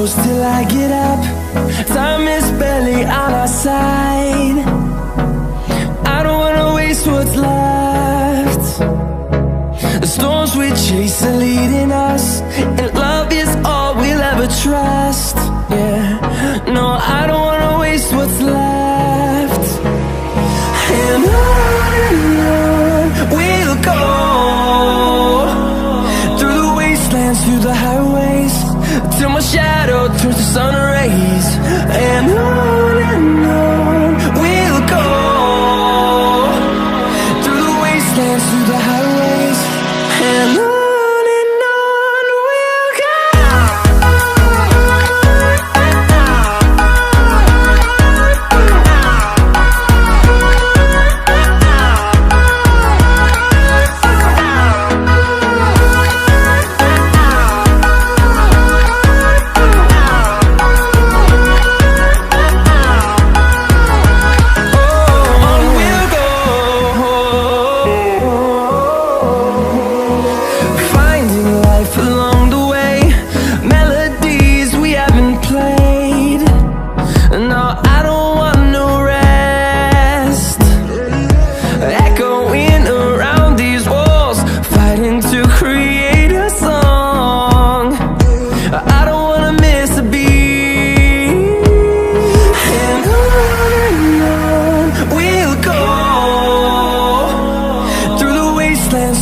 close till I get up. Time is barely on our side. I don't wanna waste what's left. The storms we chase are leading us, and love is all we'll ever trust. Yeah, no, I don't wanna waste what's left. And on we'll go, through the wastelands, through the highways, till my shadow turns to sun rays. And on we'll go, through the wastelands, through the highways, and on we'll go.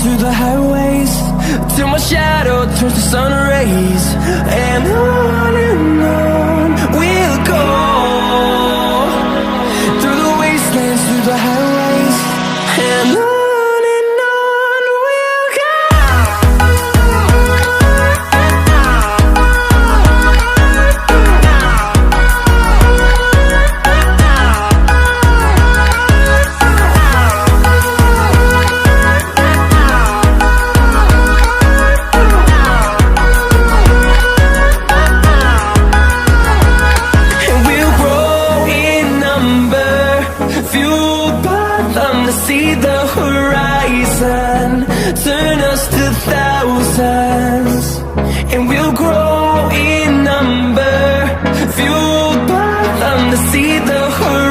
Through the highways, till my shadow turns to sun rays. And on we'll go, through the wastelands, through the highways, and on we'll go. Fueled by them to see the horizon, turn us to thousands, and we'll grow in number. Fueled by them to see the horizon.